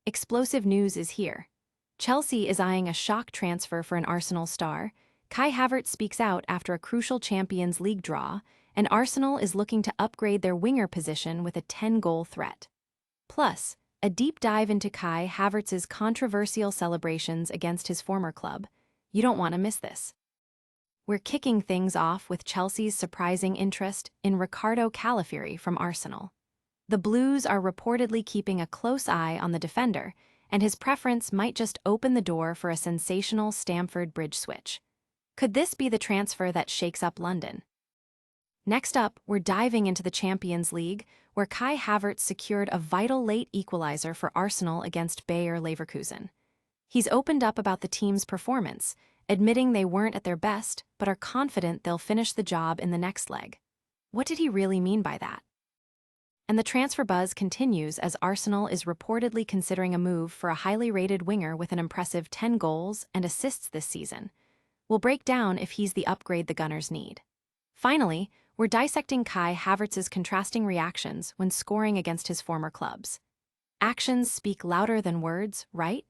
Explosive news is here. Chelsea is eyeing a shock transfer for an Arsenal star. Kai Havertz speaks out after a crucial Champions League draw, and Arsenal is looking to upgrade their winger position with a 10-goal threat. Plus, a deep dive into Kai Havertz's controversial celebrations against his former club. You don't want to miss this. We're kicking things off with Chelsea's surprising interest in Riccardo Calafiori from Arsenal. The Blues are reportedly keeping a close eye on the defender, and his preference might just open the door for a sensational Stamford Bridge switch. Could this be the transfer that shakes up London? Next up, we're diving into the Champions League, where Kai Havertz secured a vital late equalizer for Arsenal against Bayer Leverkusen. He's opened up about the team's performance, admitting they weren't at their best, but are confident they'll finish the job in the next leg. What did he really mean by that? And the transfer buzz continues as Arsenal is reportedly considering a move for a highly rated winger with an impressive 10 goals and assists this season. We'll break down if he's the upgrade the Gunners need. Finally, we're dissecting Kai Havertz's contrasting reactions when scoring against his former clubs. Actions speak louder than words, right?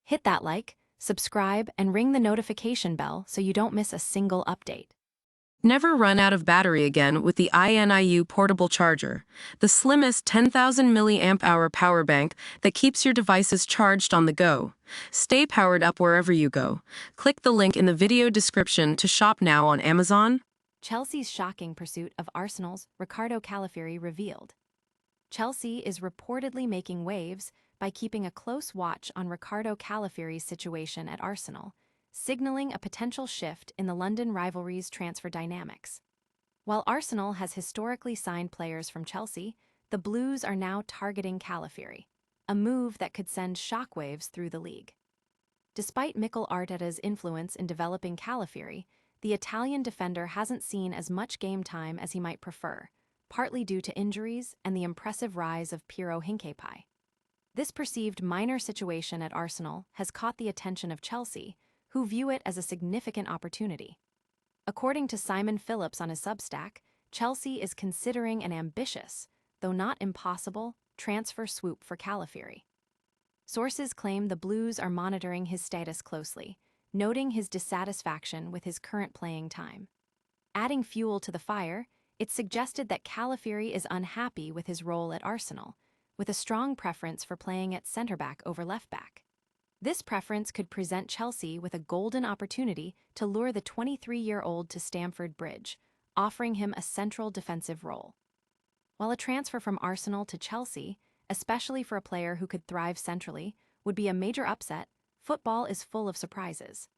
Hit that like, subscribe, and ring the notification bell so you don't miss a single update. Never run out of battery again with the INIU portable charger, the slimmest 10,000 mAh power bank that keeps your devices charged on the go. Stay powered up wherever you go. Click the link in the video description to shop now on Amazon. Chelsea's shocking pursuit of Arsenal's Riccardo Calafiori revealed. Chelsea is reportedly making waves by keeping a close watch on Riccardo Calafiori's situation at Arsenal, signaling a potential shift in the London rivalry's transfer dynamics. While Arsenal has historically signed players from Chelsea, the Blues are now targeting Calafiori, a move that could send shockwaves through the league. Despite Mikel Arteta's influence in developing Calafiori, the Italian defender hasn't seen as much game time as he might prefer, partly due to injuries and the impressive rise of Piero Hincapié. This perceived minor situation at Arsenal has caught the attention of Chelsea, who view it as a significant opportunity. According to Simon Phillips on his Substack, Chelsea is considering an ambitious, though not impossible, transfer swoop for Calafiori. Sources claim the Blues are monitoring his status closely, noting his dissatisfaction with his current playing time. Adding fuel to the fire, it's suggested that Calafiori is unhappy with his role at Arsenal, with a strong preference for playing at centre-back over left-back. This preference could present Chelsea with a golden opportunity to lure the 23-year-old to Stamford Bridge, offering him a central defensive role. While a transfer from Arsenal to Chelsea, especially for a player who could thrive centrally, would be a major upset, football is full of surprises.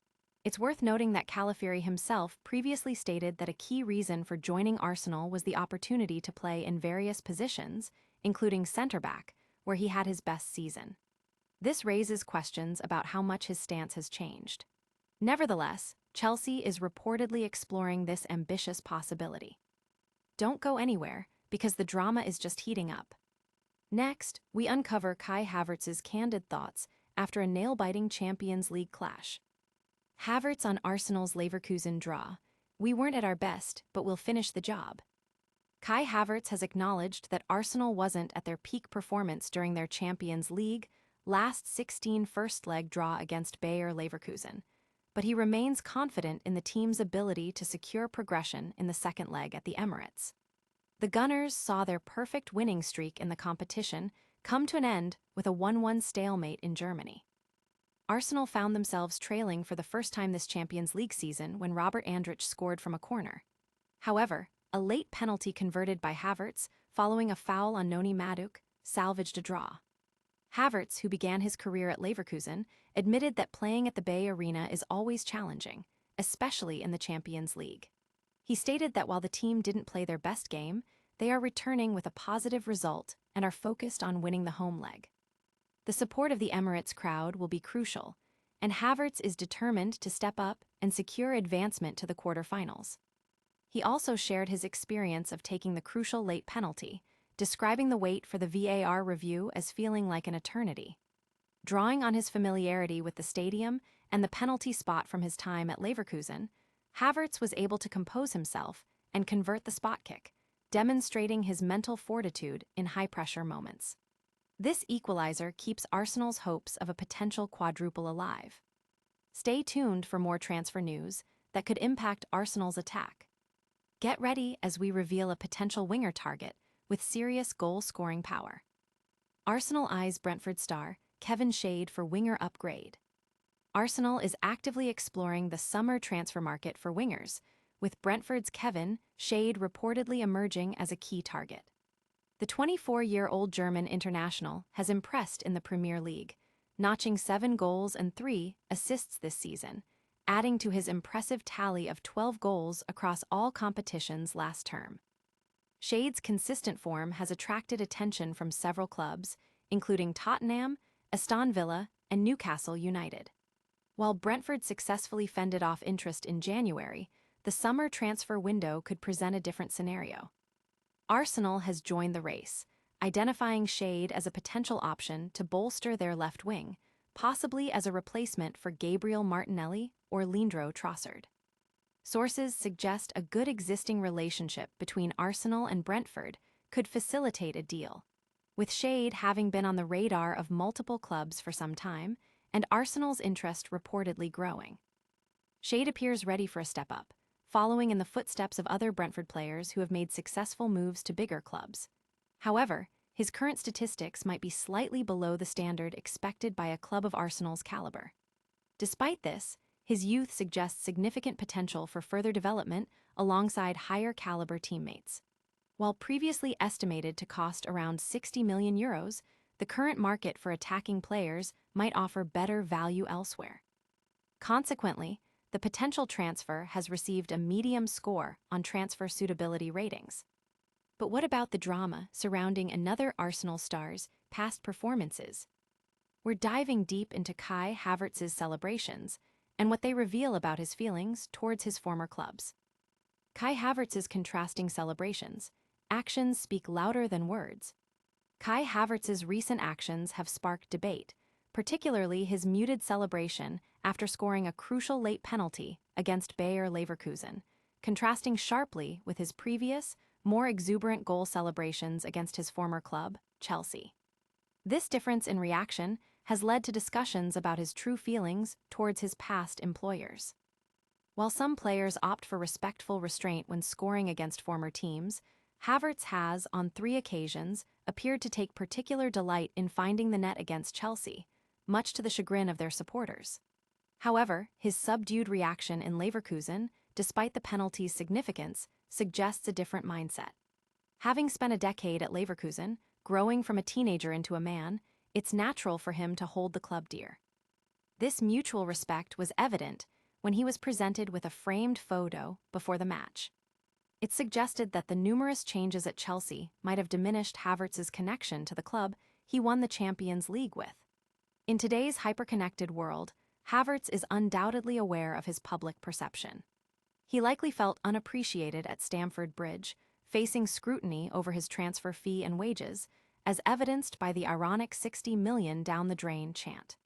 It's worth noting that Calafiori himself previously stated that a key reason for joining Arsenal was the opportunity to play in various positions, including centre-back, where he had his best season. This raises questions about how much his stance has changed. Nevertheless, Chelsea is reportedly exploring this ambitious possibility. Don't go anywhere, because the drama is just heating up. Next, we uncover Kai Havertz's candid thoughts after a nail-biting Champions League clash. Havertz on Arsenal's Leverkusen draw. We weren't at our best, but we'll finish the job. Kai Havertz has acknowledged that Arsenal wasn't at their peak performance during their Champions League last 16 first-leg draw against Bayer Leverkusen, but he remains confident in the team's ability to secure progression in the second leg at the Emirates. The Gunners saw their perfect winning streak in the competition come to an end with a 1-1 stalemate in Germany. Arsenal found themselves trailing for the first time this Champions League season when Robert Andrich scored from a corner. However, a late penalty converted by Havertz, following a foul on Noni Madueke, salvaged a draw. Havertz, who began his career at Leverkusen, admitted that playing at the Bay Arena is always challenging, especially in the Champions League. He stated that while the team didn't play their best game, they are returning with a positive result and are focused on winning the home leg. The support of the Emirates crowd will be crucial, and Havertz is determined to step up and secure advancement to the quarterfinals. He also shared his experience of taking the crucial late penalty, describing the wait for the VAR review as feeling like an eternity. Drawing on his familiarity with the stadium and the penalty spot from his time at Leverkusen, Havertz was able to compose himself and convert the spot kick, demonstrating his mental fortitude in high-pressure moments. This equalizer keeps Arsenal's hopes of a potential quadruple alive. Stay tuned for more transfer news that could impact Arsenal's attack. Get ready as we reveal a potential winger target with serious goal-scoring power. Arsenal eyes Brentford star Kevin Schade for winger upgrade. Arsenal is actively exploring the summer transfer market for wingers, with Brentford's Kevin Schade reportedly emerging as a key target. The 24-year-old German international has impressed in the Premier League, notching 7 goals and 3 assists this season, adding to his impressive tally of 12 goals across all competitions last term. Shade's consistent form has attracted attention from several clubs, including Tottenham, Aston Villa, and Newcastle United. While Brentford successfully fended off interest in January, the summer transfer window could present a different scenario. Arsenal has joined the race, identifying Schade as a potential option to bolster their left wing, possibly as a replacement for Gabriel Martinelli or Leandro Trossard. Sources suggest a good existing relationship between Arsenal and Brentford could facilitate a deal, with Schade having been on the radar of multiple clubs for some time and Arsenal's interest reportedly growing. Schade appears ready for a step up, following in the footsteps of other Brentford players who have made successful moves to bigger clubs. However, his current statistics might be slightly below the standard expected by a club of Arsenal's caliber. Despite this, his youth suggests significant potential for further development alongside higher caliber teammates. While previously estimated to cost around €60 million, the current market for attacking players might offer better value elsewhere. Consequently, the potential transfer has received a medium score on transfer suitability ratings. But what about the drama surrounding another Arsenal star's past performances? We're diving deep into Kai Havertz's celebrations and what they reveal about his feelings towards his former clubs. Kai Havertz's contrasting celebrations. Actions speak louder than words. Kai Havertz's recent actions have sparked debate, particularly his muted celebration after scoring a crucial late penalty against Bayer Leverkusen, contrasting sharply with his previous, more exuberant goal celebrations against his former club, Chelsea. This difference in reaction has led to discussions about his true feelings towards his past employers. While some players opt for respectful restraint when scoring against former teams, Havertz has, on 3 occasions, appeared to take particular delight in finding the net against Chelsea, much to the chagrin of their supporters. However, his subdued reaction in Leverkusen, despite the penalty's significance, suggests a different mindset. Having spent a decade at Leverkusen, growing from a teenager into a man, it's natural for him to hold the club dear. This mutual respect was evident when he was presented with a framed photo before the match. It suggested that the numerous changes at Chelsea might have diminished Havertz's connection to the club he won the Champions League with. In today's hyper-connected world, Havertz is undoubtedly aware of his public perception. He likely felt unappreciated at Stamford Bridge, facing scrutiny over his transfer fee and wages, as evidenced by the ironic $60 million down the drain chant.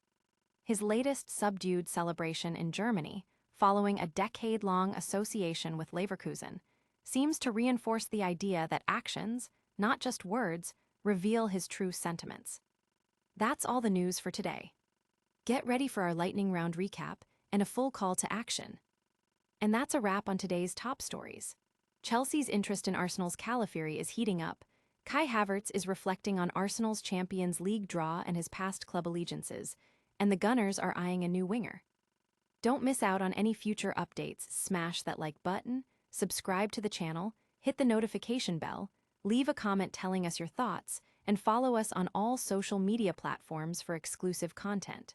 His latest subdued celebration in Germany, following a decade-long association with Leverkusen, seems to reinforce the idea that actions, not just words, reveal his true sentiments. That's all the news for today. Get ready for our lightning round recap and a full call to action. And that's a wrap on today's top stories. Chelsea's interest in Arsenal's Calafiori is heating up. Kai Havertz is reflecting on Arsenal's Champions League draw and his past club allegiances, and the Gunners are eyeing a new winger. Don't miss out on any future updates. Smash that like button, subscribe to the channel, hit the notification bell, leave a comment telling us your thoughts, and follow us on all social media platforms for exclusive content.